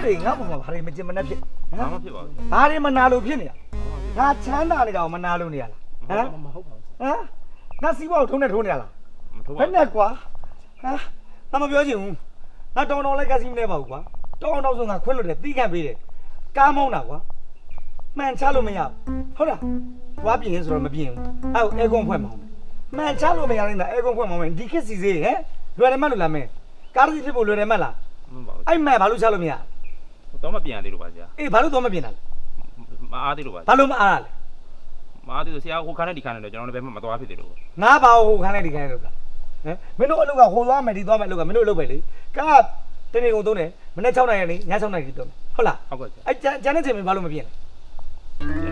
လေငါ့ဘုံမှာဘာတွေမကျင်မနှက်ဖြစ်ဟမ် မဖြစ်ပါဘူး ဘာတွေမနာလို့ဖြစ်နေရငါချမ်းသာနေတာကိုမနာလို့နေရလားဟမ် မဟုတ်ပါဘူး ဟမ်ငါစီးပွားကိုထုံးနေထိုးနေရလား မထိုး ဘ ပါ ယ်နဲ့ကွာဟမ်ငါမပြောချင်ဘူးငါတောင်းတောင်းလိုက်ကစီးမနေပါဘူးကွာတောင်းတောင်းဆိုငါခွင့်လို့တယ်တီးခံပေးတယ်ကားမောင်းတာကွာမှန်ချလို့မရဟုတ်လားဝါပြင်းဆိုတော့မပြင်းဘူးအဲကွန်ဖွဲ့မောင်းမှန်ချလို့မရနိုင်တာအဲကွန်ဖွဲ့မောင်းမယ်ဒီခေတ်စီစေးဟဲ့လွယ်တယ်မလို့လားမင်းကားစီဖြစ်ဖို့လွယ်တယ်မလား မပါဘူး အဲ့မဲ့ဘာလို့ချလို့မရ တော့မပြန်ရသေးလို့ပါဆရာ အေးဘာလို့တော့မပြင်တာလဲ မအားသေးလို့ပါ ဘာလို့မအားရလဲ မအားသေးလို့ဆရာဟိုခန်းနဲ့ဒီခန်းနဲ့တော့ကျွန်တော်လည်းပဲမသွားဖြစ်သေးလို့ ငါဘာဟိုခန်းလိုက်ဒီခန်းလိုက်လို့ကဟမ်မင်းတို့အလုပ်ကဟိုသွားမယ်ဒီသွားမယ်အလုပ်ကမင်းတို့အလုပ်ပဲလေကားတနေ့ကုန်သုံးတယ်မနေ့6နာရီနေည6နာရီတော့ဟုတ်လား ဟုတ်ကဲ့ဆရာ အဲ့ကျန်တဲ့ချိန်မှာဘာလို့မပြင်လဲ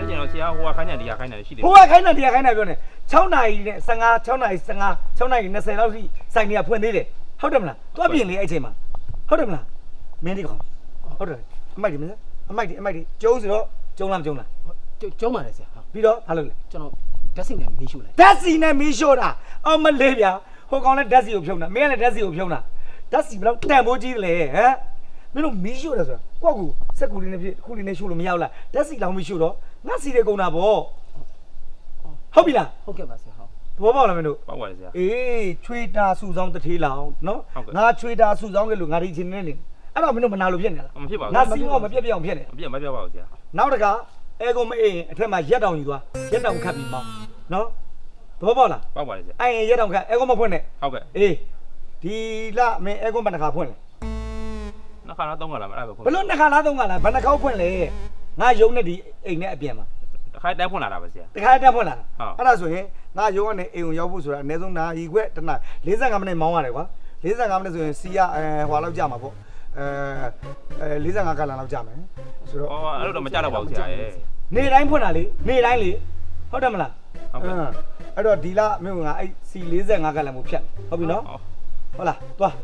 ကျွန်တော်ဆရာဟိုခန်းနဲ့ဒီခန်းနဲ့ရှိသေးတယ် ဟိုကခိုင်းတာတရားခိုင်းတာပြောနေ6နာရီနဲ့15 6နာရီ15 6နာရီ20လောက်ထိစိုက်နေရဖွင့်သေးတယ်ဟုတ်တယ်မလားသွားပြင်လေအဲ့ချိန်မှာဟုတ်တယ်မလားမင်းဒီကောင်ဟုတ်တယ်အမိုက်ဒီမလားအမိုက်ဒီကျုံးဆိုတော့ကျုံးလားမကျုံးလား ကျုံးပါတယ်ဆရာဟုတ် ပြီးတော့ဘာလုပ်လဲ ကျွန်တော်ဓာတ်စိနဲ့မီးရှို့လိုက် ဓာတ်စီနဲ့မီးရှို့တာအမလေးဗျာဟိုကောင်လည်းဓာတ်စီကိုဖြုံးတာမင်းကလည်းဓာတ်စီကိုဖြုံးတာဓာတ်စီဘယ်လောက်တန်ဖိုးကြီးတယ်လဲဟမ်မင်းတို့မီးရှို့တယ်ဆိုတာကိုယ့်ကူစက်ကူလေးနဲ့ဖြစ်ခုလေးနဲ့ရှို့လို့မရဘူးလားဓာတ်စီလောင်မီးရှို့တော့ငါစီတွေကုန်တာဗောဟုတ်ပြီလား ဟုတ်ကဲ့ပါဆရာဟုတ် သဘောပေါက်လားမင်းတို့ ပေါ့ပါတယ်ဆရာ အေးချွေတာစုဆောင်တထေးလောင်နော်ငါချွေတာစုဆောင်ခဲ့လို့ငါဒီချင်းနေနေအဲ့တော့မင်းတို့မနာလို့ဖြစ်နေလား မဖြစ်ပါဘူး ငါစီမောမပြက်ပြက်အောင်ဖြစ်နေ မပြတ်မပြတ်ပါဘူးဆရာ နောက်တကအဲကုန်မအေးရင်အထက်မှာရက်တောင်ယူသွားရက်တောင်ခတ်ပြီးမောင်းနော်သဘောပေါက်လား ပေါ့ပါတယ်ဆရာ အဲ့ရင်ရက်တောင်ခတ်အဲကုန်မဖွင့်နဲ့ ဟုတ်ကဲ့ အေးဒီလမင်းအဲကုန်ဘယ်နှခါဖွင့်လဲ နှစ်ခါလားသုံးခါလားမအဲ့ဒါပဲဖွင့် ဘလို့နှစ်ခါလားသုံးခါလားဘယ်နှခေါက်ဖွင့်လဲငါယုံနဲ့ဒီအိမ်နဲ့အပြင်မှာ တစ်ခါတန်းဖွင့်လာတာပဲဆရာ တခါတက်ဖွင့်လာ ဟုတ် အဲ့ဒါဆိုရင်ငါယုံကနေအိမ်ကိုရောက်ဖို့ဆိုတာအနည်းဆုံးနာရီခွဲတစ်နာ45မိနစ်မောင်းရတယ်ကွာ45မိနစ်ဆိုရင်စီကဟွာလောက်ကြာမှာပေါ့45ကလန်လောက်ကြာမယ်ဆိုတော့ အော်အဲ့လိုတော့မကြတော့ပါဘူးဆရာရဲ့ နေတိုင်းဖွင့်တာလေနေတိုင်းလေဟုတ်တယ်မလား ဟုတ်ကဲ့ အဲ့တော့ဒီလမင်းကငါအဲ့စီ45ကလန်ကိုဖြတ်ဟုတ်ပြီနော်ဟုတ်လားသွာ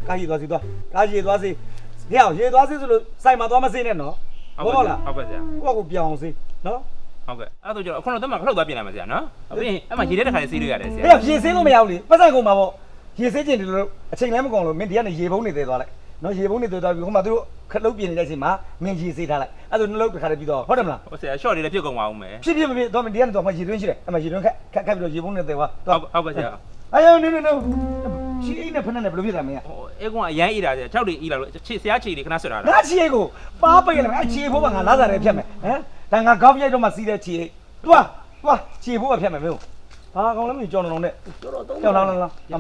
းကားကြီးသွားစီသွားကားကြီးသွားစီညောင်ရေသွားစီဆိုလို့စိုက်မှာသွားမစေးနဲ့နော်ဟုတ်လား ဟုတ်ကဲ့ဆရာ ကိုယ့်ကိုပြောင်းအောင်စေးနော် ဟုတ်ကဲ့အဲ့ဒါဆိုကျွန်တော်အခုတော့တက်မှာခလုတ်သွားပြင်လိုက်မှာဆရာနော်အပြင်အဲ့မှာရေထဲတစ်ခါလေးဆေးလို့ရတယ်ဆရာ ဟဲ့ရေစေးလို့မရဘူးလေပတ်စံကုန်မှာပေါ့ရေစေးကျင်တယ်လို့အချိန်လည်းမကုန်လို့မင်းဒီကနေရေပုံးနေသေးသွားလိုက်နော်ရေပုံးနေသေးသွားပြီဟိုမှာသူတို့ခလုတ်ပြင်နေတဲ့အချိန်မှာမင်းရေစေးထားလိုက်အဲ့ဒါနှလုံးတစ်ခါတည်းပြီးတော့ဟုတ်တယ်မလား ဟိုဆရာ short လေးလည်းဖြစ်ကုန်ပါဦးမယ် ဖြစ်မဖြစ်တော့မင်းဒီကနေတော့မှရေသွင်းရှိတယ်အဲ့မှာရေသွင်းခက်ပြီးတော့ရေပုံးနေသေးသွား ဟုတ်ကဲ့ဆရာ 哎呀，no，ချီအိနဲ့ဖက်နဲ့ဘယ်လိုဖြစ်တာမင်း ဟိုအဲကောင်အရန်အေးတာဆရာ6တွေအေးလာလို့ခြေဆရာခြေတွေခဏဆွတ်တာ ငါချီအိကိုပါပိတ်လာမယ်အဲ့ချီအိဖို့ကငါလာစားတယ်ဖြတ်မယ်ဟမ်ဒါငါကောက်ရိုက်တော့မှစီးတဲ့ချီအိသွားချီအိဖို့ကဖြတ်မယ်မင်းဘာကောင်လဲမင်းကြောင်တောင်နဲ့ တော်တော်သုံး ကြောင်လောင်း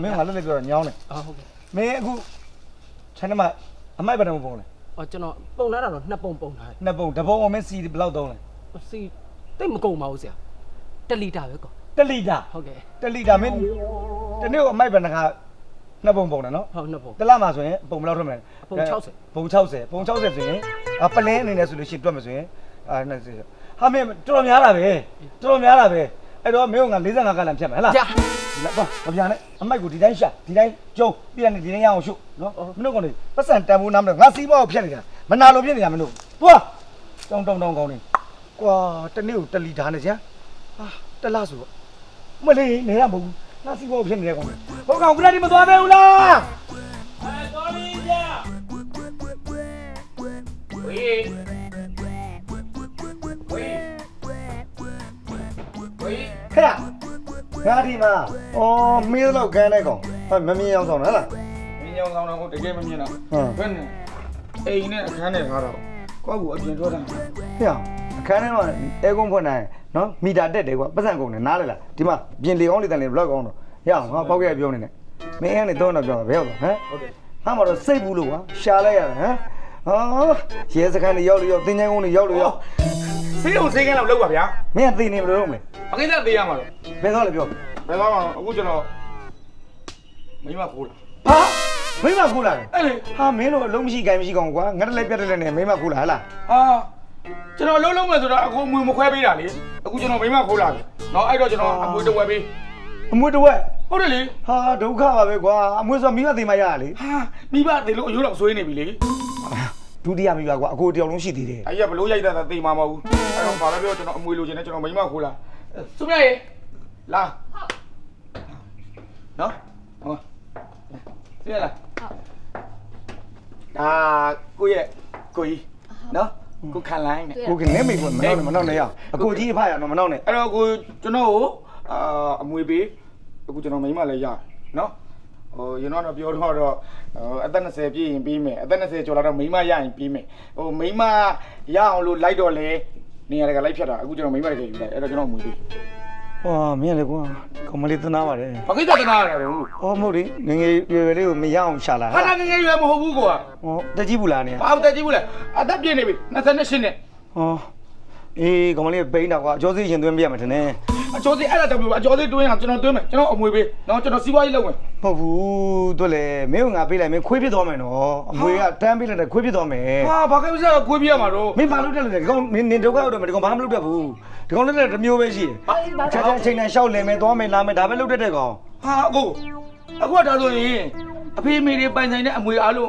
မင်းကလက်လက်ပြောတော့ညောင်းတယ် ဟုတ်ကဲ့ မင်းအခုခြံထဲမှာအမိုက်ဘယ်နှပုံလဲ အော်ကျွန်တော်ပုံလာတာတော့နှစ်ပုံပုံထားတယ် နှစ်ပုံတစ်ပုံအောင်မင်းစီဘယ်လောက်သုံးလဲ စီတိတ်မကုန်ပါဘူးဆရာ1လီတာပဲကော 1လီတာ ဟုတ်ကဲ့ 1လီတာမင်းတနေ့ကအမိုက်ဘယ်နှခါနှစ်ပုံတယ်နော် ဟုတ်နှစ်ပုံ တလမှာဆိုရင်ပုံဘယ်လောက်ထွက်မလဲ ပုံ60 ပုံ60ဆိုရင်ပလင်းအနေနဲ့ဆိုလို့ရှိရင်တွက်မယ်ဆိုရင်ဟာမင်းတော်တော်များတာပဲအဲ့တော့မင်းကငါ45ကလန်ဖြတ်မယ်ဟလား ကြာ သွားမပြန်နဲ့အမိုက်ကိုဒီတိုင်းရှာဒီတိုင်းကျုံပြီးရင်ဒီတိုင်းရအောင်ရှုနော်မင်းတို့ကောင်တွေပတ်စံတန်ဖိုးနားမလို့ငါစီးပွားကိုဖြတ်နေတာမနာလို့ဖြစ်နေတာမင်းတို့သွားတောင်းကောင်းနေကွာတနေ့ကို1လီတာနဲ့ကြာဟာတလားဆိုတော့မလေးနေရမဟုတ်ဘူးငါစီးပွားကိုဖြစ်နေတဲ့ကောင်တွေဟိုကောင်ကလေးမသွားသေးဘူးလား တော်ပြီဆရာဝေးဟဲ့ငါဒီမှာအော်မင်းတော့ကန်လိုက်ကောင်မမြင်အောင်ဆောင်လား မင်းရောင်ဆောင်တော့တကယ်မမြင်တော့ ဟုတ် ဘယ်နဲ့အိမ်နဲ့အခန်းနဲ့ထားတော့ကိုယ့်ကိုအပြင်ထွက်တာ ဟဲ့အခန်းထဲမှာအဲကုန်းဖွင့်နိုင်နော်မီတာတက်တယ်ကွာပတ်စံကုန်တယ်နားလေလားဒီမှာပြင်လေကောင်းလေတန်လေဘလောက်ကောင်းတော့ရအောင်ငါပေါက်ခဲ့ပြောနေတယ်မင်းအဲ့နဲ့တော့ပြောတာဘယ်ရောက်လဲဟမ် ဟုတ်တယ် ဟာမတော့စိတ်ဘူးလို့ကွာရှာလိုက်ရတာဟမ်ရဲစခန်းတွေရောက်လို့တင်းချိုင်းကုန်းတွေရောက်လို့ ဆေးုံဆေးကန်းလောက်လောက်ပါဗျာ မင်းကသိနေဘယ်လိုလုပ်မလဲ အကိစ္စသေးရမှာတော့ ဘယ်တော့လဲပြော ဘယ်သွားမှာအခုကျွန်တော်မိမခိုးလာ ဟာမိမခိုးလာတယ် အဲ့လေ ဟာမင်းတို့အလုံးမရှိခိုင်းမရှိကောင်ကွာငါတလည်းပြတ်တယ်လည်းနဲ့မိမခိုးလာဟလား အာကျွန်တော်လုံးလုံးမယ်ဆိုတော့အခုမွေမခွဲပေးတာလေအခုကျွန်တော်မိမခိုးလာပြီเนาะအဲ့တော့ကျွန်တော်အမွေတဝက်ပေး အမွေတဝက် ဟုတ်တယ်လေ ဟာဒုက္ခပါပဲကွာအမွေဆိုမိမသိမှရရလေ ဟာမိဘသေးလို့အယိုးလောက်ဆွေးနေပြီလေ ဒုတိယမိဘကွာအကိုတယောက်လုံးရှိသေးတယ် အဲ့ရဘလို့ရိုက်တာသေမှာမဟုတ်ဘူးအဲ့တော့ဘာလဲပြောကျွန်တော်အမွေလိုချင်တယ်ကျွန်တော်မိမခိုးလာစုမြရေလာเนาะဟုတ်သိရလား ဒါကိုရဲ့ကိုကြီး ခံလိုင်းနဲ့ ကိုကနဲမိကွမနောက်နဲ့ရအကိုကြီးအဖရနော်မနောက်နဲ့ အဲ့တော့ကိုကျွန်တော်ကိုအမွေပေးအခုကျွန်တော်မိမလည်းရနော်ဟိုရင်တော့ပြောတော့အသက်20ပြည့်ရင်ပြီးမယ်အသက်20ကျော်လာတော့မိမရရင်ပြီးမယ်ဟိုမိမရအောင်လို့လိုက်တော့လေနေရာတကလိုက်ဖြတ်တာအခုကျွန်တော်မိမတကယ်ယူလိုက်အဲ့တော့ကျွန်တော်အမွေပေး ဟောမင်းလည်းကွာကောင်မလေးသနာပါတယ် ဘာကိစ္စတနာရတယ်လို့ ဟောမဟုတ်လေငငယ်ရွယ်လေးကိုမရအောင်ရှာလာ ဟာငယ်ငယ်ရွယ်မဟုတ်ဘူးကွာ ဟောတက်ကြီးဘူးလားနေ ဘာတက်ကြည့်ဘူးလဲအသက်ပြည့်နေပြီ28နဲ့ ဟောအေးကောင်မလေးပိန်းတာကွာအကျော်စီရင်သွင်းပြရမှာထင်တယ် အကျော်စီအဲ့ဒါတမျိုးအကျော်စီတွင်းအောင်ကျွန်တော်တွင်းမယ်ကျွန်တော်အမွေပေးနော်ကျွန်တော်စီးပွားရေးလုပ်မယ် မဟုတ်ဘူးတို့လေမင်းကငါပေးလိုက်မင်းခွေးပြစ်သွားမယ်နော်အမွေကတန်းပေးလိုက်တဲ့ခွေးပြစ်သွားမယ် ဟာဘာကိစ္စကခွေးပြရမှာတော့ မင်းဘာလုပ်တယ်လဲဒီကောင်နင်ဒုက္ခရောက်တော့မယ်ဒီကောင်ဘာမှမလုပ်တတ်ဘူးဒီကောင်လည်းတစ်မျိုးပဲရှိတယ်ချာချာချိန်နဲ့ရှောက်လဲမယ်သွားမယ်လာမယ်ဒါပဲလုပ်တတ်တဲ့ကောင် ဟာအခုကဒါဆိုရင်အဖေမေတွေပိုင်ဆိုင်တဲ့အမွေအားလုံး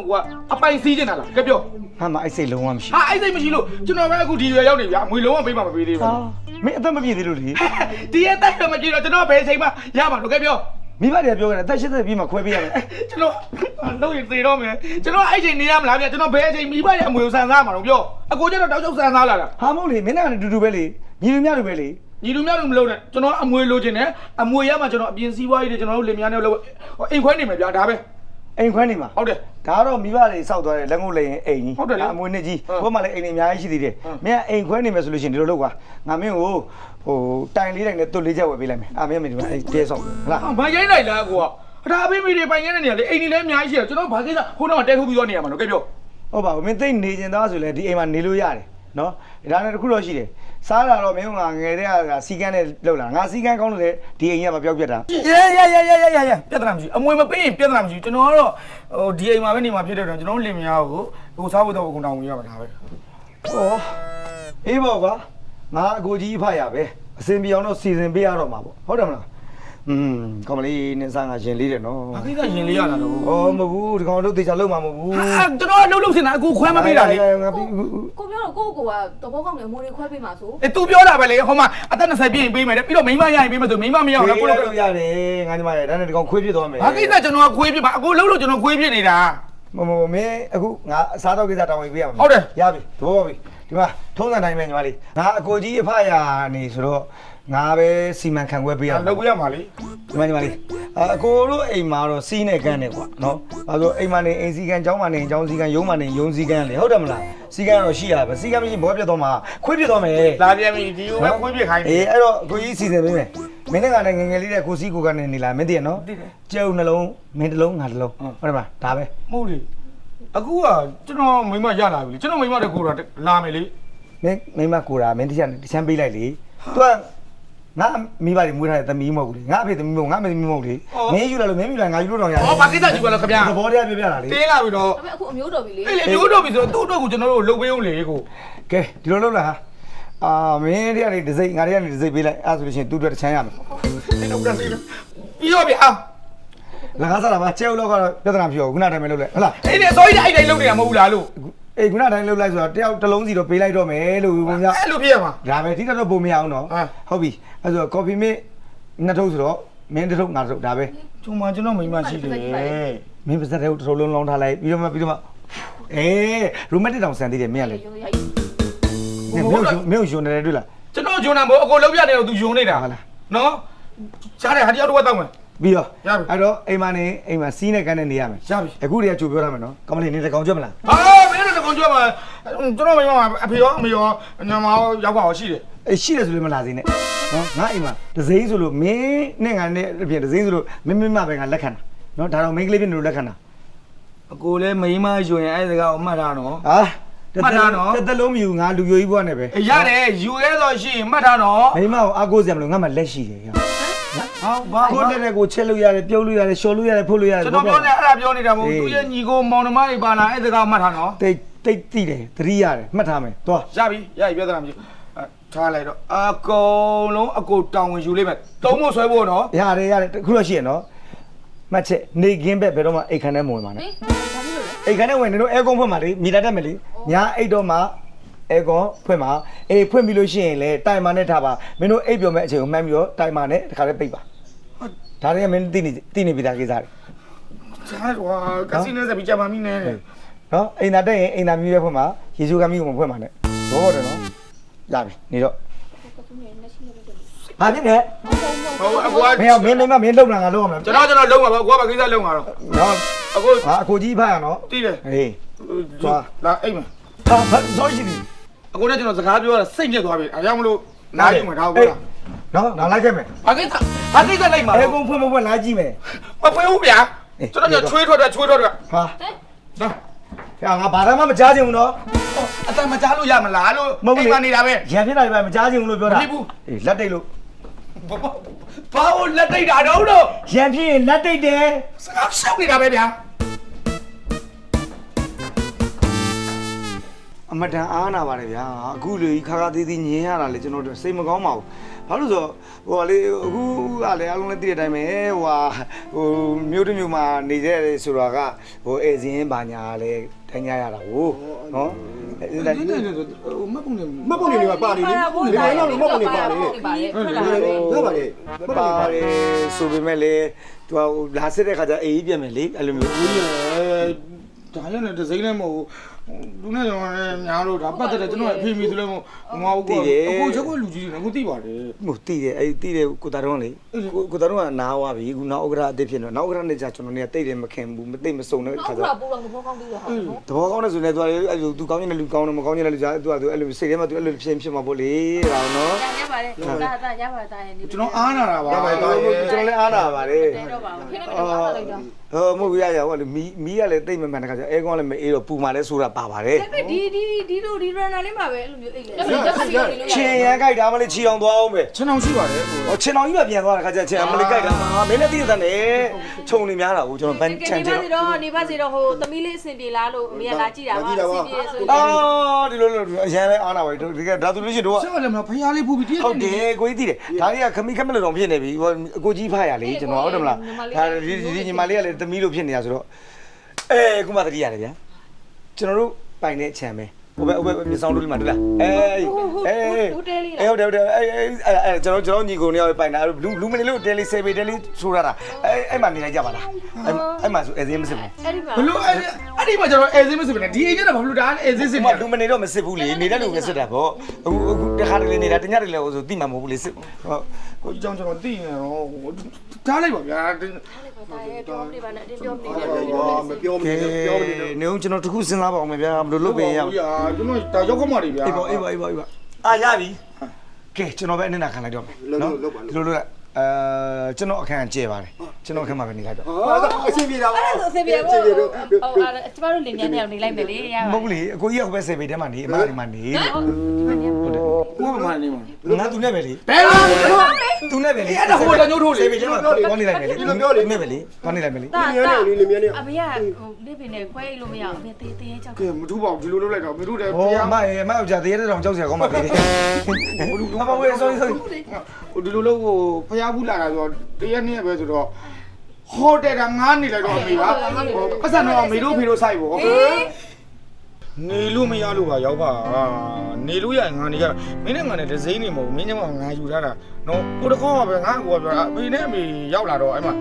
ကအပိုင်စီးနေတာလားကြပြော ဟာမအဲ့စိတ်လုံးဝမရှိ ဟာအဲ့စိတ်မရှိလို့ကျွန်တော်ပဲအခုဒီရွယ်ရောက်နေဗျာအမွေလုံးဝပေးမှမပေးသေးဘူး ဟာမင်းအသက်မပြည့်သေးလို့လေ ဒီရဲ့တိုက်ရမကြည့်တော့ကျွန်တော်ဘယ်ချိန်မှရမှာတော့ကြပြော မိဘတွေကပြောကြတယ်အသက်80ပြည့်မှခွဲပေးရမယ် ကျွန်တော်လုံးရင်သေတော့မယ်ကျွန်တော်အဲ့ချိန်နေရမလားဗျာကျွန်တော်ဘယ်အချိန်မိဘရဲ့အမွေကိုဆန်စားမှာတော့ပြောအကိုကျတော့တောက်ချုပ်ဆန်စားလာတာ ဟာမဟုတ်လေမင်းနဲ့တူတူပဲလေညီလူများလူပဲလေ ညီလူများလူမလုံးနဲ့ကျွန်တော်အမွေလိုချင်တယ်အမွေရမှကျွန်တော်အပြင်စည်းဝါးရေးတွေကျွန်တော်တို့လင်မယားနဲ့လို့အိမ်ခွဲနေမယ်ဗျာဒါပဲ အိမ်ခွဲနေမှာ ဟုတ်တယ် ဒါကတော့မိဘတွေစောက်သွားတယ်လက်ငုပ်လိုက်ရင်အိမ်ကြီး ဟုတ်တယ်လေ အမွေနှစ်ကြီးဘုမလည်းအိမ်တွေအများကြီးရှိသေးတယ်မင်းကအိမ်ခွဲနေမယ်ဆိုလို့ရှိရင်ဒီလိုလုပ်ကွာငါမင်းကိုဟိုတိုင်လေးတိုင်နဲ့တွတ်လေးချက်ဝယ်ပေးလိုက်မယ်အာမင်းမင်းဒီမှာအဲ့တဲဆောက်ဟုတ်လား ဘာရိုင်းလိုက်လားကိုကဒါအဖေမိတွေပိုင်နေတဲ့နေရာလေအိမ်တွေလည်းအများကြီးရှိတယ်ကျွန်တော်ဘာကိစ္စခုနကတဲထုတ်ပြီးတော့နေရမှာလို့ကြပြော ဟုတ်ပါဘူးမင်းသိနေကျင်သားဆိုလဲဒီအိမ်မှာနေလို့ရတယ်နော်ဒါနဲ့တခုတော့ရှိတယ်စားတာတော့မင်းကငယ်တဲ့ကစီကန်းနဲ့လောက်လာငါစီကန်းကောင်းလို့လေဒီအိမ်ကမပြောက်ပြတ်တာ ရပြဿနာမရှိအမွေမပေးရင်ပြဿနာမရှိကျွန်တော်ကတော့ဟိုဒီအိမ်မှာပဲနေမှာဖြစ်တဲ့တော့ကျွန်တော်လင်မယားကိုဟိုစားဖို့တော့ကုန်တောင်းဝင်ရမှာဒါပဲ ဩအေးပေါ့ကွာငါအကိုကြီးအဖရပဲအစင်ပြောင်းတော့စီစဉ်ပေးရတော့မှာပေါ့ဟုတ်တယ်မလားကောင်မလေးနဲ့စားငါရှင်လေးတယ်နော် ဘာကိစ္စရင်လေးရတာတော့ ဩမဟုတ်ဘူးဒီကောင်တို့တေချာလုံးမှာမဟုတ်ဘူး ကျွန်တော်လှုပ်စင်တာအကူခွဲမပေးတာလေ ငါပြီး ကိုပြောတော့ကိုကတော့ဘောကောင်းနေအမိုးလေးခွဲပေးမှာဆို သူပြောတာပဲလေဟိုမှာအသက်20ပြည့်ရင်ပေးမယ်တဲ့ပြီးတော့မိန်းမရရင်ပေးမယ်ဆိုမိန်းမမရအောင်လည်းကို လို့ လို့ ရတယ်ငါညီမရဲ့ဒါနဲ့ဒီကောင်ခွေးပြစ်သွားမယ် ဘာကိစ္စကျွန်တော်ကခွေးပြပါအကူလှုပ်လို့ကျွန်တော်ခွေးပြနေတာ မမင်းအခုငါအစားတော့ကိစ္စတောင်းဝင်ပေးရမှာ ဟုတ်တယ် ရပြီသဘောပေါက်ပြီဒီမှာထုံးစံတိုင်းပဲညီမလေးငါအကိုကြီးအဖရာနေဆိုတော့ငါပဲစီမံခန့်ခွဲပေးရမှာ လုပ်ပြရမှာလေ ဒီမှာညီမလေးအကိုတို့အိမ်မှာတော့စီးနဲ့ကန်းနဲ့ကွာနော်ဘာလို့အိမ်မှာနေအိမ်စီကန်းကျောင်းမှာနေကျောင်းစီကန်းရုံးမှာနေရုံးစီကန်းလေဟုတ်တယ်မလားစီကန်းတော့ရှိရပါစီကန်းမရှိဘောပြတ်တော့မှာခွေးပြတ်တော့မယ် လာပြန်ပြီဒီကိုပဲခွေးပြခိုင်းနေ အေးအဲ့တော့ကိုကြီးစီစဉ်ပေးမယ်မင်းနဲ့ကလည်းငငယ်လေးတဲ့ကိုစီကိုကနေနေလာမင်းတည်ရနော်ကျုပ်နှလုံးမင်းတစ်လုံးငါတစ်လုံးဟုတ်တယ်မလားဒါပဲ မဟုတ်လေအခုကကျွန်တော်မိန်းမရလာပြီလေကျွန်တော်မိန်းမတကူတော့လာမယ်လေ မင်းမိမကိုတာမင်းတစ်ချမ်းပေးလိုက်လေသူကငါမိဘတွေမွေးထားတဲ့သမီးမဟုတ်ဘူးလေငါအဖေသမီးမဟုတ်ငါမေသမီးမဟုတ်လေမင်းယူလာလို့မင်းယူလာငါယူလို့တော့ရတယ် ဟောဘာကိစ္စကြည့်ပါလားခင်ဗျာ သဘောတရားပြောပြတာလေ တင်းလာပြီတော့ ဒါပေမဲ့အခုအမျိုးတော်ပြီလေ အေးလေမျိုးတော့ပြီဆိုတော့သူ့အတွက်ကိုကျွန်တော်တို့လှုပ်ပေးအောင်လေကို ကဲဒီလိုလုပ်လာဟာမင်းတည်းကနေတစ်စိတ်ငါတည်းကနေတစ်စိတ်ပေးလိုက်အဲ့ဆိုလို့ရှိရင်သူ့အတွက်တစ်ချမ်းရမယ် ဒီတော့ပြန်ပြီးတော့ဗျာ လကားစားတာပါကျဲဦးလောက်ကတော့ပြဿနာဖြစ်အောင်ခုနတိုင်းပဲလုပ်လိုက်ဟုတ်လား အေးလေအစိုးရအဲ့တိုင်းလုပ်နေတာမဟုတ်ဘူးလားလို့ အေးခုနတိုင်းလုပ်လိုက်ဆိုတော့တယောက်တစ်လုံးစီတော့ပေးလိုက်တော့မယ်လို့ပုံပြ အဲ့လိုဖြစ်ရမှာ ဒါပဲဒီတော့ပုံမရအောင်နော်ဟုတ်ပြီအဲ့ဆိုကော်ဖီမစ်နှစ်ထုပ်ဆိုတော့မင်းတစ်ထုပ်ငါတစ်ထုပ်ဒါပဲ ကျုံမကျွန်တော်မိန်းမရှိတယ် မင်းပါစတဲ့တစ်ထုပ်လုံးလောင်းထားလိုက်ပြီးတော့မှအေးရိုမက်တစ်တောင်ဆန်သေးတယ်မင်းကလေမင်းကိုယွန်းနေတယ်တွေ့လား ကျွန်တော်ဂျွန်နာမို့အကိုလုံးပြတယ်တော့သူယွန်းနေတာနော်ရှားတယ်ဟာတယောက်တော့တောက်မယ် ပြီးတော့အဲ့တော့အိမ်မနေအိမ်မစီးနဲ့ကန်းနဲ့နေရမယ် ရပြီ အခုတည်းကကြိုပြောရမယ်နော်ကမလေးနေတကောင်ကြွမလား ဟာမင်းတို့ကောင်ကြွမှာကျွန်တော်မိန်းမအဖေရောအမေရောညမရောရောက်ပါအောင်ရှိတယ် အေးရှိတယ်ဆိုလည်းမလာသေးနဲ့နော်ငါအိမ်မှာဒဇိန်းဆိုလို့မင်းနဲ့ငါနဲ့အပြင်ဒဇိန်းဆိုလို့မင်းမပဲငါလက်ခံတာနော်ဒါတော့မိန်းကလေးပြနေလို့လက်ခံတာ အကိုလည်းမိန်းမယွန်ရင်အဲ့ဒါကိုမှတ်ထားနော် ဟာတစ်သက်လုံးမြူငါလူယိုကြီးဘွားနဲ့ပဲ ရတယ်ယူရဲဆိုရှိရင်မှတ်ထားနော် မိမကိုအားကိုးစရာမလိုငါမှလက်ရှိတယ်ဟော ဟောဘာ ကိုတက်တဲ့ကိုချက်လို့ရတယ်ပြုတ်လို့ရတယ်ရှော်လို့ရတယ်ဖုတ်လို့ရတယ် ကျွန်တော်ပြောနေအဲ့ဒါပြောနေတာမဟုတ်သူရဲ့ညီကိုမောင်နှမတွေပါလာအဲ့ဒါကမှတ်ထားနော် တိတ်တိတယ်သတိရတယ်မှတ်ထားမယ်သွား ရပြီပြဿနာမရှိထားလိုက်တော့အကုန်လုံးအကိုတောင်းဝင်ယူလိုက်မယ်သုံးဖို့ဆွဲဖို့နော် ရတယ်တခုတော့ရှိရနော်မှတ်ချက်နေကင်းဘက်ဘယ်တော့မှအိတ်ခမ်းထဲမဝင်ပါနဲ့ ဟင်ဒါမျိုးလို့လေ အိတ်ခမ်းထဲဝင်နေတော့အဲကွန်ဖွင့်ပါလေမိလာတက်မယ်လေညာအိတ်တော့မှအဲကွန်ဖွင့်ပါအေးဖွင့်ပြီးလို့ရှိရင်လေတိုင်မာနဲ့ထားပါမင်းတို့အိတ်ပြောမဲ့အချိန်ကိုမှန်းပြီးတော့တိုင်မာနဲ့တခါလေးပိတ်ပါဒါတွေကမင်းသိနေပြီသားကိစ္စတွေ ရှားတော့ကစီနိုစပြီးကြမှာမိနေတယ် နော်အိမ်သာတက်ရင်အိမ်သာမြည်ပဲဖွင့်ပါရေချိုးကမ်းမြည်ကိုမဖွင့်ပါနဲ့ဟို ဘောတယ်နော်ရပြီနေတော့ ကသူနဲ့လက်ရှိလေးပဲ ဘာဖြစ်လဲ ဟုတ်အကွာ မင်းမင်းမင်းလုံလာငါလုံအောင်မလား ကျွန်တော်လုံးပါပါအကွာဘာကိစ္စလုံးမှာတော့ နော် အခု ဟာအကိုကြီးဖတ်ရနော် တီးတယ် ဟေး လာအိမ်မှာ ဟာဘာဆိုရှိနေ အခုလည်းကျွန်တော်စကားပြောတာစိတ်ညစ်သွားပြီအဲကြောင့်မလို့နားကြည့်မှာဒါကိုပြောတာ နော်ငါလိုက်ခဲ့မယ် ဘာကိစ္စလိုက်မှာ အဲကုန်းဖွင့်မဖွင့်လာကြည့်မယ် မဖွင့်ဘူးဗျာကျွန်တော်ချွေးထွက်တယ် ဟာ နော် ဟာငါဘာမှမကြားချင်ဘူးနော် အတမကြားလို့ရမလားလို့အိမ်မှာနေတာပဲ ရံဖြစ်တာပဲမကြားချင်ဘူးလို့ပြောတာ မဖြစ်ဘူး အေးလက်တိတ်လို့ ဘာလို့လက်တိတ်တာတော့ ရံဖြစ်ရင်လက်တိတ်တယ် စကားရှောက်နေတာပဲဗျာ အမတန်အားနာပါတယ်ဗျာအခုလေခါခါသေးသေးညင်ရတာလေကျွန်တော်တို့စိတ်မကောင်းပါဘူးဘာလို့ဆိုဟိုလေအခုကလည်းအလုံးလည်းသိတဲ့အတိုင်းပဲဟိုမြို့တစ်မြို့မှာနေကြတယ်ဆိုတာကဟိုအဲစင်းဘာညာလည်းထိုင်ကြရတာကိုနော် မပုံနေ မပုံနေပါပါလေလေမပုံနေပါလေ ဟုတ်လား ရပါလေ ပါတယ်ဆိုပေမဲ့လေသူကလာစစ်တဲ့ခါကျအေးပြန်မယ်လေအဲ့လိုမျိုး ဦးရဒါရနဲ့ဒဇိမ့်လည်းမဟုတ်ဘူးလူနဲ့ကျွန်တော်လည်းညာလို့ဒါပတ်သက်တယ်ကျွန်တော်အဖေမီဆိုလည်းမဟုတ်ဘူးအခုချက်ခွလူကြီးတွေအခုသိပါတယ် ဟိုတီးတယ်အဲ့တီးတယ်ကိုတာတော့လေကိုတာတော့ကနားသွားပြီခုနောက်ဥက္ကရာအစ်ဖြစ်တော့နောက်ဥက္ကရာနဲ့ကြာကျွန်တော်နေတိတ်တယ်မခင်ဘူးမတိတ်မစုံတဲ့ခါကျ ဟုတ်လားပူတော့ဘောကောင်းပြီးတော့ဟုတ်နော် သဘောကောင်းတဲ့ဆိုလည်းသူကအဲ့လိုသူကောင်းနေတဲ့လူကောင်းတယ်မကောင်းနေတဲ့လူကြာသူကသူအဲ့လိုစိတ်ထဲမှာသူအဲ့လိုဖြစ်မှာပေါ့လေဒါနော် ရပါတယ်ဒါရပါတာရဲ့နေ ကျွန်တော်အားနာတာပါ ကျွန်တော်လည်းအားနာပါတယ် တော့ပါဘူးခင်းနေတော့ပါလိုက်တော့ ဟိုမဟုတ်ဘူးရဟိုလေမီးကလည်းတိတ်မမှန်တဲ့ခါကျအဲကောင်းလည်းမအေးတော့ပူမှလည်းဆိုတာပါပါတယ် ဒီလိုဒီရန်နာလေးမှာပဲအဲ့လိုမျိုးအိတ်လေ ချင်ရန်ကြိုက်တာမလေးချီအောင်သွားအောင်ပဲ ကျွန်တော်ရှိပါတယ် ဟိုချင်အောင်ကြီးပဲပြန်သွားတဲ့ခါကျချင်မလေးကြိုက်တာမင်းလည်းသိတဲ့နဲ့ခြုံနေများတာကိုကျွန်တော်ပန်းချန်ချင် နေပါစေတော့ဟိုသမီးလေးအဆင်ပြေလားလို့အမေကလာကြည့်တာပါအဆင်ပြေဆိုရင် အော်ဒီလိုအရန်လည်းအားနာပါပြီဒီကဒါသူလို့ရှိရင်တို့က ဆက်လည်းမဖျားလေးပူပြီးတည်း ဟုတ်တယ်ကိုကြီးသိတယ်ဒါလေးကခမီခမလို့တော့ဖြစ်နေပြီဟိုအကိုကြီးဖတ်ရလေကျွန်တော်ဟုတ်တယ်မလားဒါဒီညီမလေးကလည်းသမီးလို့ဖြစ်နေတာဆိုတော့ခုမှတတိရတယ်ဗျာကျွန်တော်တို့ပိုင်တဲ့အချမ်းပဲဟိုဘက်မြေဆောင်တို့လေးမှာတွေ့လားဟုတ်တယ်ကျွန်တော်ညီကိုနေရာပိုင်တာလူမနေလို့တယ်လီဆေးပေးတယ်လီဆိုရတာအဲ့မှာနေလိုက်ကြပါလားအဲ့မှာဆိုအဲစင်းမစစ်ဘူး အဲ့ဒီမှာ ဘလို့အဲ့ဒီမှာကျွန်တော်အဲစင်းမစစ်ဘူးဒီအိမ်ကျတော့ဘာလို့ဒါအဲစင်းစစ်နေ လူမနေတော့မစစ်ဘူးလေနေတဲ့လူပဲစစ်တာပေါ့အခုတခါတလေနေတာတညတလေဆိုတိမှမဟုတ်ဘူးလေစစ်ဟုတ် ကိုကြီးကြောင့်ကျွန်တော်သိနေတော့ထားလိုက်ပါဗျာ တာရဲ့ပြောပြပါနဲ့အတင်းပြောပြနေတယ် မပြောမနေပြောမနေတော့ နေဦးကျွန်တော်တခုစဉ်းစားပါအောင်ဗျာဘယ်လိုလုပ်ပေးရအောင် ကျွန်တော်ဒါရောက်ခမတွေဗျာ အေးပါအာရပြီကဲကျွန်တော်ပဲအနစ်နာခံလိုက်တော့မယ်နော်ဒီလိုလို့ကျွန်တော်အခန်းကျဲပါတယ်ကျွန်တော်အခန်းမှာပဲနေလိုက်တော့ အဆင်ပြေတာပါ အဲ့ဒါဆိုအဆင်ပြေဖို့ဟုတ်အဲ့ကျမတို့လင်မြန်းနေအောင်နေလိုက်မယ်လေရပါ မဟုတ်ဘူးလေအကိုကြီးကဟိုဘက်ဆေးပေထဲမှာနေအမဒီမှာနေလို့ ကိုမမနေမှာ ငါသူနဲ့ပဲလေ ဘယ်လို သူနဲ့ပဲလေ အဲ့ဒါဟိုတညို့ထိုးလေ ဆေးပေထဲမှာကောင်းနေလိုက်မယ်လေသူနဲ့ပဲလေကောင်းနေလိုက်မယ်လေ တာ နေနေနေနေနေ အမေကဟိုနေပင်နဲ့ခွဲလို့မရအောင်အမေတေးတေးကြောက် ကဲမထူးပါဘူးဒီလိုလုပ်လိုက်တော့မထူးတယ် ဟောအမရဲ့အမယောက်ျားတရေတောင်ကြောက်စရာကောင်းပါပြီအမဝေး sorry ဟိုဒီလိုလုပ်ကိုဖျားဘူးလာတာဆိုတော့တရက်နေ့ပဲဆိုတော့ဟိုတယ်ကငားနေလိုက်တော့အမေပါပတ်စံတော့အမေတို့ဖေတို့ဆိုင်ပေါ့နေလို့မရလို့ပါရောက်ပါနေလို့ရငါနေရမင်းနဲ့ငါနဲ့ဒဇိမ့်နေမဟုတ်မင်းကြောင့်ငါယူထားတာနော်ဟိုတခေါက်ပဲငါကိုပြောတာအမေနဲ့အမေရောက်လာတော့အဲ့မှာ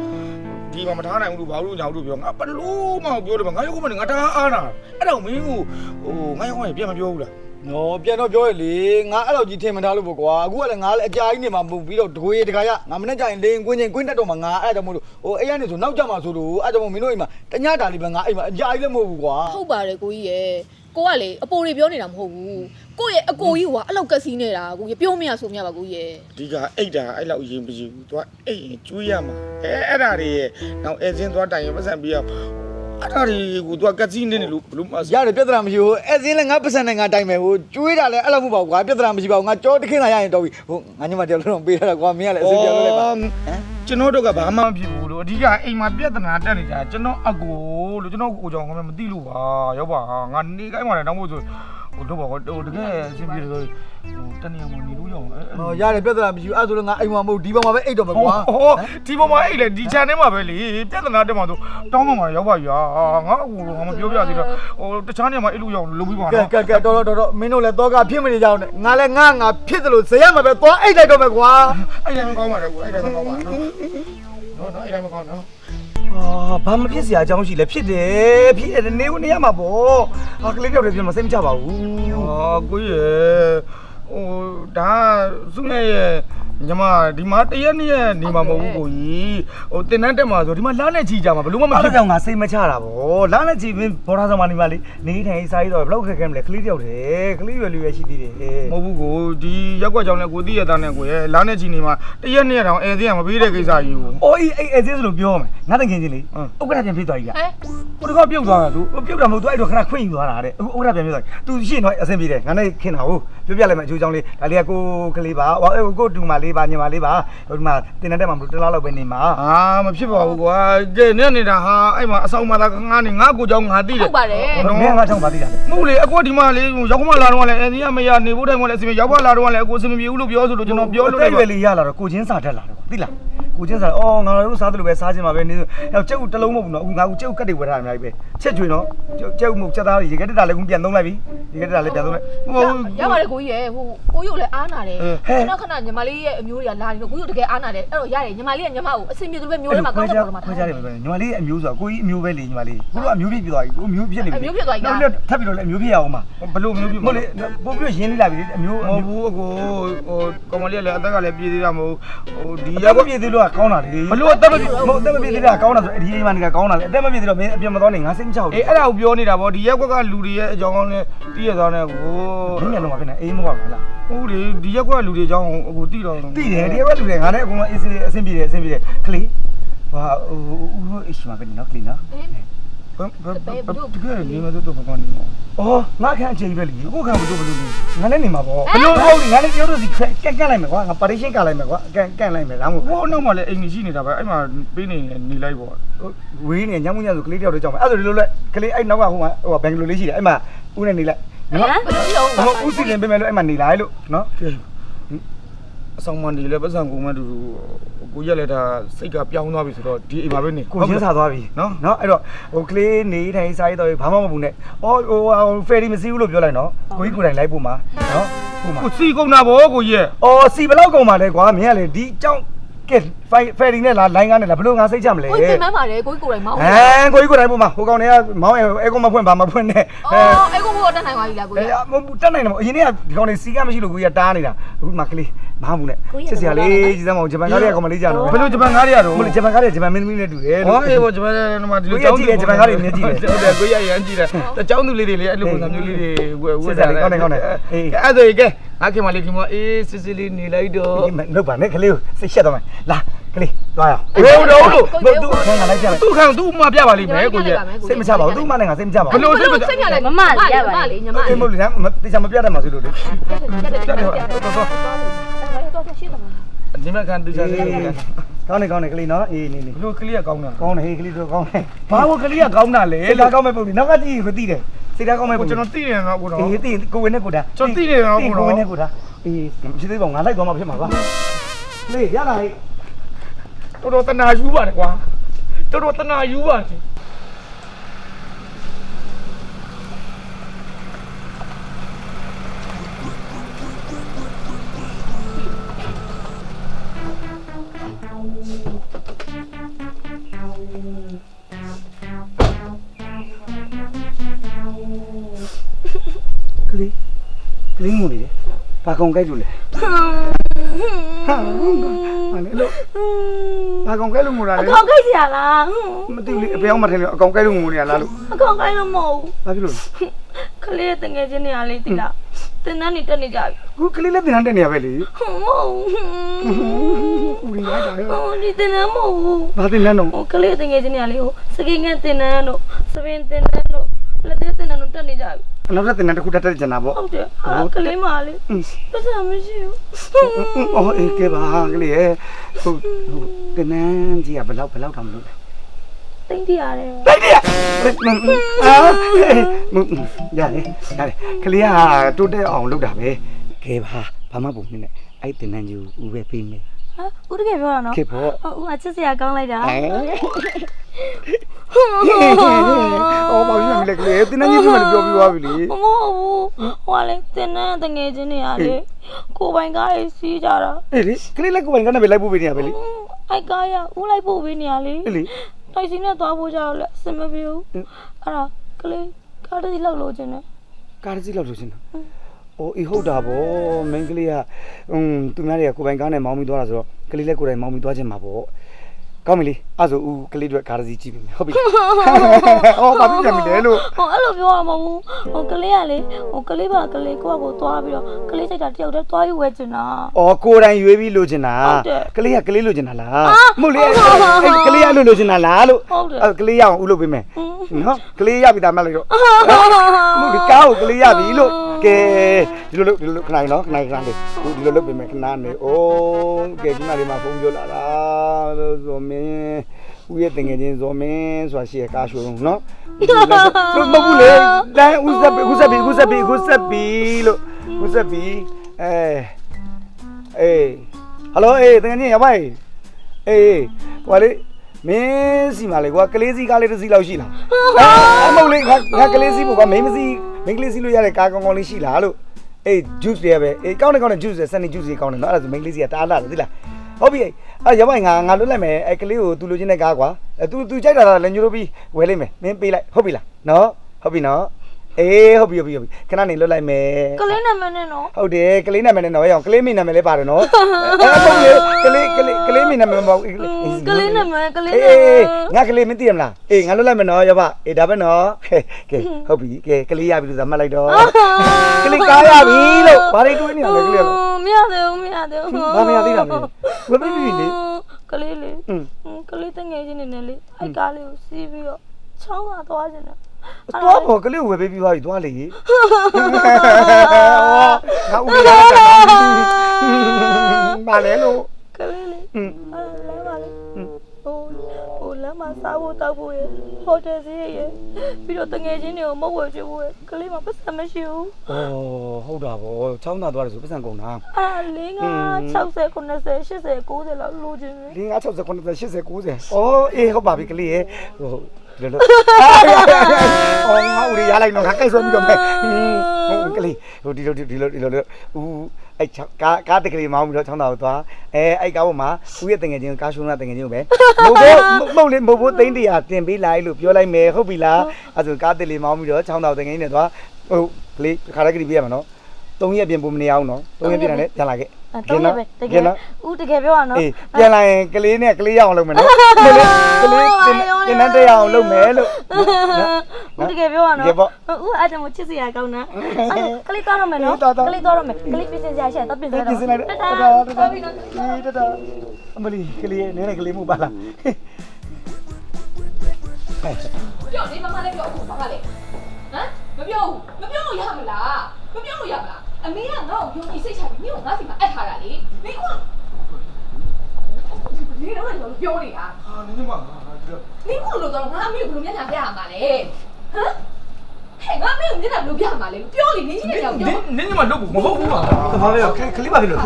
ဒီမှာမထားနိုင်ဘူးလို့ဘာလို့ညာလို့ပြောငါဘယ်လိုမှပြောတယ်ငါရောက်မှငါတအားအားနာအဲ့တော့မင်းကိုဟိုငါရောက်မှပြန်မပြောဘူးလား နော်ပြန်တော့ပြောရလေငါအဲ့လိုကြီးထင်မထားလို့ပေါ့ကွာအခုကလည်းငါလည်းအကြာကြီးနေမှာမဟုတ်ပြီးတော့တကွေးတခါရငါမနေ့ကျရင်လိန်ကွင်းချင်းကွင်းတက်တော့မှငါအဲ့ဒါကြောင့်မို့လို့ဟိုအဲ့ရနေဆိုနောက်ကျမှဆိုလို့အဲ့ဒါကြောင့်မင်းတို့အိမ်မှာတညတာလေးပဲငါအိမ်မှာအကြာကြီးလည်းမဟုတ်ဘူးကွာ ဟုတ်ပါတယ်ကိုကြီးရဲ့ကိုကလေအပိုတွေပြောနေတာမဟုတ်ဘူးကိုရဲ့အကိုကြီးကအဲ့လောက်ကစီးနေတာကိုကြီးပြောမရဆိုမရပါကိုကြီးရဲ့ ဒီကအိတ်တာအဲ့လောက်ရင်မရှိဘူးသူကအိတ်ရင်ကျွေးရမှာအဲ့ဒါတွေရဲ့နောက်အဲစင်းသွားတိုင်ရင်ပတ်စံပြီးတော့အဲ့ဒါတွေကိုသူကကက်စီနေတယ်လို့ဘလို့မ ရတယ်ပြဿနာမရှိဘူးအဲ့စင်းလည်းငါပတ်စံနဲ့ငါတိုင်မယ်ဟိုကျွေးတာလည်းအဲ့လိုမဟုတ်ပါဘူးကွာပြဿနာမရှိပါဘူးငါကြောတခင်းလာရရင်တော့ပြီဟိုငါညမတယောက်လုံးပေးထားတာကွာမင်းကလည်းအစီအပြောလိုက်ပါ ကျွန်တော်တို့ကဘာမှမဖြစ်ဘူးလို့အဓိကအိမ်မှာပြဿနာတက်နေတာကျွန်တော်အကိုလို့ကျွန်တော်ကိုကြောင့်မသိလို့ပါရောက်ပါငါနေကိုင်းမှာလည်းတောင်းဖို့ဆိုဟိုတော့ပါဟိုတကယ်အဆင်ပြေတယ်ဆိုဟိုတနေရာမှာနေလို့ရအောင် ဟောရတယ်ပြဿနာမရှိဘူးအဲ့ဆိုလည်းငါအိမ်မှာမဟုတ်ဒီဘက်မှာပဲအိတ်တော့မယ်ကွာ ဟောဒီပေါ်မှာအိတ်လေဒီ channel မှာပဲလေပြဿနာတက်မှာဆိုတောင်းမှာရောက်ပါရာငါအကိုငါမပြောပြသေးတော့ဟိုတခြားနေရာမှာအိတ်လို့ရအောင်လုပ်ပြီးပါနော် ကဲတော်မင်းတို့လည်းတော့ကဖြစ်မနေကြအောင်နဲ့ငါလည်းငါဖြစ်တယ်လို့ဇေယျမှာပဲသွားအိတ်လိုက်တော့မယ်ကွာ အဲ့ဒါမကောင်းပါတော့ဘူးအဲ့ဒါမကောင်းပါနော်နော်အဲ့ဒါမကောင်းနော် ဘာမဖြစ်စရာအကြောင်းရှိလဲဖြစ်တယ်ဖြစ်တယ်နေဦးနေရမှာပေါ့ဟာကလေးတယောက်တည်းပြန်မစိတ်မချပါဘူး ကိုရဲ့ဟိုဒါစုနဲ့ရဲ့ညီမဒီမှာတရက်နေ့ရက်နေမှာမဟုတ်ဘူးကိုကြီးဟိုတင်တန်းတက်မှာဆိုဒီမှာလားနဲ့ချီကြမှာဘလို့မ အဲ့ ဖြစ် ဒါကြောင့်ငါစိတ်မချတာဗောလာနဲ့ကြည့်ပြီးဘောထားဆောင်မနေပါလေနေထိုင်စားရတော့ဘယ်လောက်ခက်ခဲမလဲကလေးတယောက်တည်းကလေးရွယ်လေးရွယ်ရှိသေးတယ် မဟုတ်ဘူးကိုဒီရက်ကွက်ကြောင်နဲ့ကိုတိရသားနဲ့ကိုရဲ့လားနဲ့ချီနေမှာတရက်နေ့ရက်တောင်အဲစင်းကမပေးတဲ့ကိစ္စကြီးကို အိုးအေးအဲ့အဲ့ဆိုလို့ပြောမယ်ငါတကယ်ချင်းလေးဥက္ကဋ္ဌပြန်ဖြစ်သွားပြီလားဟိုတကောပြုတ်သွားတာသူပြုတ်တာမဟုတ်သူအဲ့တော့ခဏခွင့်ယူသွားတာတဲ့အခုဥက္ကဋ္ဌပြန်ဖြစ်သွားပြီသူရှင်းတော့အဆင်ပြေတယ်ငါနဲ့ခင်တာဟုတ်ပြောပြလိုက်မယ်အချိုးချောင်းလေးဒါလေးကကိုကလေးပါဟိုကိုတူမလေးပါညီမလေးပါဟိုဒီမှာတင်တဲ့မှာမလို့တလားလောက်ပဲနေမှာ မဖြစ်ပါဘူးကွာကဲနဲ့နေတာဟာအဲ့မှာအဆောင်မသားငါနေငါကိုကြောင်ငါတိတယ် ဟုတ်ပါတယ် မင်းငါချောင်းပါသေးတာလေ မဟုတ်လေအကွက်ဒီမှာလေရောက်ခမလာတော့လည်းအဲစင်းကမရနေဖို့တိုင်မလဲအစီမရောက်ခလာတော့လည်းအကိုစင်မပြေဘူးလို့ပြောဆိုလို့ကျွန်တော်ပြောလို့ တဲ့ရွယ်လေးရလာတော့ကိုချင်းစာတက်လာတော့သိလားကိုချင်းစာအော်ငါတို့စားတယ်လို့ပဲစားချင်ပါပဲနေရောက်ကျုပ်တလုံးမဟုတ်ဘူးနော်အခုငါကျုပ်ကတ်တွေဝယ်ထားတယ်အများကြီးပဲချက်ကျွေးနော်ကျုပ်မဟုတ်ချက်သားရေကတက်တာလည်းပြန်သုံးလိုက်ပြီရေကတက်တာလည်းပြန်သုံးလိုက်မဟုတ် ရပါတယ်ကိုကြီးရဲ့ဟိုကိုကြီးကိုလည်းအားနာတယ်ကျွန်တော်ခဏညီမလေးရဲ့အမျိုးတွေကလာနေတော့ကိုကြီးတကယ်အားနာတယ်အဲ့တော့ရတယ်ညီမလေးကညီမကိုအဆင်ပြေသူပဲမျိုးထဲမှာကောင်းတဲ့ပုံမှာ ခွဲကြတယ်ပဲညီမလေးအမျိုးဆိုတာကိုကြီးအမျိုးပဲလေညီမလေးကိုကအမျိုးပြည့်သွားပြီကိုအမျိုးပြည့်နေပြီနောက်ထပ်ပြီးတော့လည်းအမျိုးပြည့်ရအောင်ပါ ဘလို့မျိုးပြ မဟုတ်လေပို့ပြီးရင်းနေလာပြီအမျိုး မဟုတ်ဘူးအကိုဟိုကောင်မလေးလည်းအသက်ကလည်းပြေးသေးတာမဟုတ်ဟိုဒီ ရကွက်ပြည့်သေးလို့ကောင်းတာလေဘလို့အသက်မပြည့်မဟုတ်အသက်မပြည့်သေးတာကောင်းတာဆိုအဒီအိမ်မှာနေကကောင်းတာလေအသက်မပြည့်သေးတော့မင်းအပြတ်မသွားနေငါစိတ်မချဘူး အေးအဲ့ဒါကိုပြောနေတာဗောဒီရက်ကွက်ကလူတွေရဲ့အကြောင်းနဲ့တည့်ရသွားတဲ့ကို မင်းမျက်လုံးမှာဖြစ်နေအေးမဟုတ်ပါလား ဟုတ်လေဒီရက်ကွက်ကလူတွေအကြောင်းအကိုတိတော့ တိတယ်ဒီဘက်လူတွေငါလည်းအကုန်လုံးအဆင်ပြေတယ်ကလေးဟာဟိုဦးအရှိမပဲနော်ကလေးနော် တကယ်နေမတော့ဘာကနေ အော်ငါခံအချိန်ပဲလေကိုခံမလို့ဘလို့ငါလည်းနေမှာပေါ့ဘလို့ဟုတ်ငါလည်းပြောလို့စီကန့်လိုက်မယ်ကွာငါပါတီရှင်းကလိုက်မယ်ကွာကန့်လိုက်မယ်လားမို့ ဟိုနောက်မှလည်းအိမ်ကြီးရှိနေတာပဲအဲ့မှာပေးနေလိုက်ပေါ့ ဝေးနေညမညဆိုကလေးတယောက်တည်းကြောက်မယ်အဲ့ဒါဒီလိုလဲကလေးအဲ့နောက်ကဟိုမှာဟိုဘယ်လိုလေးရှိတယ်အဲ့မှာဦးနဲ့နေလိုက်နော်ဦးစီရင်ပေးမယ်လို့အဲ့မှာနေလိုက်လို့နော် အဆောင်မနေလဲပတ်စံကိုမတူကိုရက်လက်တာစိတ်ကပြောင်းသွားပြီဆိုတော့ဒီအိမ်မှာပဲနေ ကိုချင်းစားသွားပြီနော်အဲ့တော့ဟိုကလေးနေထိုင်စားရတော့ဘာမှမပူနဲ့အော်ဟိုဖယ်ရီမစီဘူးလို့ပြောလိုက်နော်ကိုကြီးကိုယ်တိုင်လိုက်ပို့မှာနော်ပို့မှာ ကိုစီကုန်တာဗောကိုရက် အော်စီဘလောက်ကုန်ပါလဲကွာမင်းကလေဒီကြောင့်ကဲဖယ်ရီနဲ့လားလိုင်းကားနဲ့လားဘလို့ငါစိတ်ချမလဲ ကိုကြီးတင်မှန်းပါတယ်ကိုကြီးကိုယ်တိုင်မောင်း ကိုကြီးကိုယ်တိုင်ပို့မှာဟိုကောင်တွေကမောင်းအဲကုန်းမဖွင့်ပါမဖွင့်နဲ့ အော်အဲ့ကိုကိုတက်နိုင်ပါပြီလားကိုကြီး တက်နိုင်တယ်မဟုတ်အရင်ကဒီကောင်တွေစီကမရှိလို့ကိုကြီးကတားနေတာအခုမှကလေးမဟုတ်ဘူးနဲ့စစ်စရာလေးကြီးစမ်းမအောင်ဂျပန်ကားတွေကကောင်မလေးကြတော့ ဘယ်လိုဂျပန်ကားတွေရတော့ မလို့ဂျပန်ကားတွေဂျပန်မင်းသမီးနဲ့တူတယ် ဟောအေးဗောဂျပန်မှာဒီလိုကြောင်းဟုတ်တယ်ကိုရရမ်းကြည့်တယ်တကြောင်းသူလေးတွေလေအဲ့လိုပုံစံမျိုးလေးတွေဝယ်စစ်စရာလေးကောင်းတယ်အဲ့ဆိုကဲငါခင်မလေးခင်မအေးစစ်စစ်လေးနေလိုက်တော့ လုပ်ပါနဲ့ကလေးကိုစိတ်ရှက်တော့မယ်လာကလေးသွားရအောင် ဘယ်လိုလို့ သူ့ခံလိုက်ကြမယ် သူ့ခံသူ့မှပြပါလိမ့်မယ်ကိုရက် စိတ်မချပါဘူးသူ့မနဲ့ငါစိတ်မချပါ ဘ ဘူး လို့စိတ်မချ စိတ်ပြလိုက်မမလေးရပါလေညီမ အေးမဟုတ်လေတေချာမပြတတ်မှာဆိုလို့လေ ဒီမှာကန်တူချာလေး ကောင်းတယ်ကလေးနော်အေးနေ ဘလို့ကလေးကကောင်းတာ ကောင်းတယ်ဟေးကလေးတို့ကောင်းတယ် ဘာလို့ကလေးကကောင်းတာလဲ စိတ်ဓာတ်ကောင်းမဲ့ပုံဒီနောက်ကကြည့်ကိုသိတယ်စိတ်ဓာတ်ကောင်းမဲ့ပုံ ကျွန်တော်သိနေတော့ကိုတော့ အေးသိကိုဝင်နဲ့ကိုတာကိုဝင်နဲ့ကိုတာအေးဖြစ်သေးပါငါလိုက်သွားမှဖြစ်မှာပါလေရလာဟဲ့ တော်တော်တနာယူပါတယ်ကွာတော်တော်တနာယူပါတယ်ကလေးငိုနေတယ်ဘာကောင်ကြိုက်လို့လဲဟာမနေလို့ဘာကောင်ကြိုက်လို့ငိုတာလဲ အကောင်ခိုက်စရာလား မသိဘူးလေအပြောင်းမထင်လို့အကောင်ကြိုက်လို့ငိုနေရလားလို့ အကောင်ခိုက်လို့မဟုတ် ဘာဖြစ်လို့ ခလေးရဲ့တငယ်ချင်းတွေကလေတိလားတင်တန်းနေတက်နေကြပြီ ခုကလေးလည်းတင်တန်းတက်နေရပဲလေ ဟုတ်မဟုတ် ဦးရရတာ ဟိုဒီတင်တန်းမဟုတ်ဘူး ဘာတင်တန်းတော့ ဟိုခလေးတငယ်ချင်းတွေကလေဟိုစကင်ငယ်တင်တန်းတို့စပင်တင်တန်းတို့လက်သေးတင်တန်းတို့တက်နေကြပြီ နောက်တင်တန်းတစ်ခုတက်ကြတာပေါ့ ဟုတ်တယ်ဟာခလေးမလေးပတ်စံမရှိဘူး အော်အေးကဲပါကလေးရဲ့ဟိုတင်တန်းကြီးကဘယ်လောက်တောင်မလို့ တိတ်တရတယ် တိုက်တယ်အာရတယ်ကလေးကတိုးတက်အောင်လုပ်တာပဲကဲပါဘာမှပုံနေနဲ့အဲ့တင်တန်းကြီးဦးပဲပေးမယ် ဟာဦးတကယ်ပြောတာနော် ခေဖို့ ဦးကချစ်စရာကောင်းလိုက်တာ အော်ဘာဖြစ်လဲကလေးတင်တန်းကြီးပြမလို့ပြောပြီးသွားပြီလေ မဟုတ်ဘူးဟိုကလေတင်တန်းတငယ်ချင်းတွေကလေကိုပိုင်ကားရေးစီးကြတာ အေးလေကလေးလည်းကိုယ်ပိုင်ကနေပဲလိုက်ပို့ပေးနေရပဲလေ အိုက်ကားရဦးလိုက်ပို့ပေးနေရလေ အေးလေ တိုက်စီနဲ့သွားဖို့ကြတော့လဲအဆင်မပြေဘူးအဲ့ဒါကလေးကားတစ်စီးလောက်လိုချင်တယ် ကားတစ်စီးလောက်လို့ရှင်တော့အိုးအေးဟုတ်တာဗောမင်းကလေးကသူများတွေကကိုယ်ပိုင်ကားနဲ့မောင်းပြီးသွားတာဆိုတော့ကလေးလည်းကိုယ်တိုင်မောင်းပြီးသွားခြင်းမှာဗောကောင်းပြီလေအဲ့ဆိုဦးကလေးတို့ကားတစ်စီးကြည့်ပြီဟုတ်ပြီဟောဘာဖြစ်ပြန်ပြီလဲလို့ ဟိုအဲ့လိုပြောရမှာဘူးဟိုကလေးကလေဟိုကလေးပါကလေးကိုယ့်ကိုသွားပြီးတော့ကလေးစိတ်ဓာတ်တယောက်တည်းသွားပြီးဝဲချင်တာ အော်ကိုယ်တိုင်ရွေးပြီးလိုချင်တာကလေးကကလေးလိုချင်တာလားမဟုတ်လေအဲ့ကလေးကလိုချင်တာလားလို့အဲ့ကလေးရအောင်ဦးလုပ်ပေးမယ်နော်ကလေးရပြီသားမှတ်လိုက်တော့မဟုတ်ဒီကားကိုကလေးရပြီလို့ကဲဒီလိုခဏနော်ခဏလေးဒီလိုလုပ်ပေးမယ်ခဏနေအိုးကဲဒီမှာဒီမှာဖုန်းပြောလာတာဆိုမင်းဦးရဲ့တင်ငယ်ချင်းဇော်မင်းဆိုတာရှိရကားရှိုးလုံးနော်မဟုတ်ဘူးလေတန်းဦးဆက်ပြီလို့ဦးဆက်ပြီအေးဟေးဟယ်လိုအေးတင်ငယ်ချင်းရပါ့အေးဟိုလေမင်းစီမလေးကွာကလေးစီကားလေးတစ်စီးလောက်ရှိလားမဟုတ်လေငါကလေးစီပေါ့ကွာမင်းကလေးစီလို့ရတဲ့ကားကောင်းကောင်းလေးရှိလားလို့အေး juice တွေပဲအေးကောင်းတယ် juice တွေစနေ juice တွေကောင်းတယ်နော်အဲ့ဒါဆိုမင်းကလေးစီကတားလာတယ်သိလားဟုတ်ပြီအဲ့ရပါ့ငါလွတ်လိုက်မယ်အဲ့ကလေးကိုသူလိုချင်တဲ့ကားကွာသူကြိုက်တာလည်းညို့လို့ပြီးဝယ်လိုက်မယ်မင်းပေးလိုက်ဟုတ်ပြီလားနော်ဟုတ်ပြီနော်အေးဟုတ်ပြီခဏနေလွတ်လိုက်မယ် ကလေးနာမည်နဲ့နော် ဟုတ်တယ်ကလေးနာမည်နဲ့နော်ရအောင်ကလေးမိနာမည်လည်းပါတယ်နော်အဲ့ဟုတ်လေကလေးမိနာမည်မဟုတ် ကလေးနာမည်ငါကလေးမသိရမလားအေးငါလွတ်လိုက်မယ်နော်ရပါအေးဒါပဲနော်ကဲဟုတ်ပြီကလေးရပြီလို့သာမှတ်လိုက်တော့ကလေးကားရပြီလို့ဘာတွေတွေးနေရလဲကလေး မရသေးဘူးဘာမရသေးတာလဲဝယ်ပြီလေ ကလေးလေကလေးတငယ်ချင်းနေနဲ့လေအဲ့ကားလေးကိုစီးပြီးတော့ချောင်းကသွားချင်တယ်သွားပေါ်ကလေးဝယ်ပေးပြီးသွားပြီသွားလေငါဦးရတာဘာလဲလို့ ကလေးလေလမ်းပါလေဟိုလမ်းမှာစားဖို့တောက်ဖို့ရဟိုတယ်စီးရပြီးတော့တငယ်ချင်းတွေကိုမဟုတ်ဝယ်ချင်ဘူးကလေးမှာပတ်စံမရှိဘူး ဩဟုတ်တာဗောချောင်းသားသွားတယ်ဆိုပတ်စံကုန်တာလေးက60 90 80 90လောက်လိုချင်တယ်လေးက60 90 80 90ဩအေးဟုတ်ပါပြီကလေးရေဟိုဒီလိုအော်ငါဦးရလိုက်တော့ခက်ခဲဆိုပြီးတော့မယ်ကလေးဟိုဒီလိုဦးအဲ့ကားတကလေးမောင်းပြီးတော့ချောင်းသားကိုသွားအဲ့ကားပေါ်မှာဦးရဲ့တငယ်ချင်းကားရှုံးတာတငယ်ချင်းကိုပဲမဟုတ်ဘူးသိန်း100တင်ပေးလိုက်လို့ပြောလိုက်မယ်ဟုတ်ပြီလားအဲ့ဆိုကားတလေးမောင်းပြီးတော့ချောင်းသားတငယ်ချင်းနဲ့သွားဟုတ်ကလေးခါရက်ကလေးပြရမှာနော်3ရက်ပြင်ဖို့မနေအောင်နော်3ရက်ပြင်တယ်ပြန်လာခဲ့တော့ရပဲတကယ်ဦးတကယ်ပြောရနော်ပြန်လာရင်ကလေးနဲ့ကလေးရအောင်လုပ်မယ်နော်ကလေးတင်တန်းရအောင်လုပ်မယ်လို့ဦးတကယ်ပြောရနော်ဦးအဲ့ဒါမှချစ်စရာကောင်းတာကလေးသွားရမယ်နော်ကလေးသွားရမယ်ကလေးပြင်စရာရှိရင်တော့ပြင်စရာတော့တတာအမလီကလေးနည်းနည်းကလေးမှုပါလားပြောနေမမလည်းပြောအခုဘာလဲဟမ်မပြောလို့ရမလားအမေကငါ့ကိုယုံကြည်စိတ်ချပြီးငါ့စီမှာအပ်ထားတာလေမင်းကဒီတော့လည်းပြောနေတာဟာနင်းမငါမင်းကတော့ငါအမေကိုဘယ်လိုမျက်နှာပြရမှာလဲဟမ်ဟဲ့ငါမင်းကိုမျက်နှာဘယ်လိုပြရမှာလဲပြောလေနင်းကြီးနဲ့ကြောက်ပြောနင်းညီမလုပ်ဘူးမဟုတ်ဘူးပါဘာလဲကလေးပါဖြစ်လို့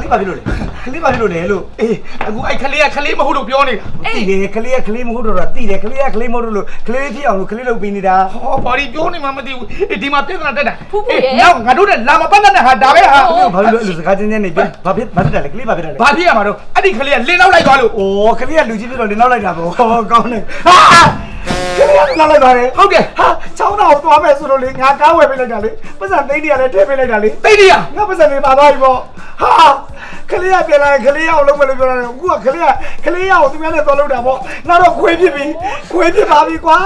လေလို့အေးအခုအဲ့ကလေးမဟုတ်လို့ပြောနေတာတိတယ်ကလေးမဟုတ်တော့တိတယ်ကလေးမဟုတ်လို့ကလေးဖြစ်အောင်လို့ကလေးလုပ်ပေးနေတာဟောဘာဒီပြောနေမှမသိဘူးဒီမှာပြဿနာတက်တာနောက်ငါတို့နဲ့လာမပတ်တဲ့ဟာဒါပဲဟာဘာလို့အဲ့လိုစကားချင်းနေပြန်ဘာဖြစ်တယ်လဲကလေးဘာဖြစ်တယ်လဲဘာဖြစ်ရမှာတော့အဲ့ဒီကလေးကလင်းနောက်လိုက်သွားလို့အိုးကလေးကလူကြီးဖြစ်တော့လင်းနောက်လိုက်တာပေါ့ကောင်းနေဟာကလေးကနောက်လိုက်ပါတယ်ဟုတ်တယ်ဟာချောင်းတော်သွားမယ်ဆိုလို့လေငါကားဝယ်ပေးလိုက်တာလေပတ်စံသိန်း100လည်းထည့်ပေးလိုက်တာလေသိန်း100ငါပတ်စံတွေပါသွားပြီပေါ့ဟာကလေးကပြန်လာကလေးရအောင်လုပ်မယ်လို့ပြောတာအခုကကလေးရအောင်သူများနဲ့သွားလုပ်တာပေါ့ငါတော့ခွေးဖြစ်ပါပြီကွာ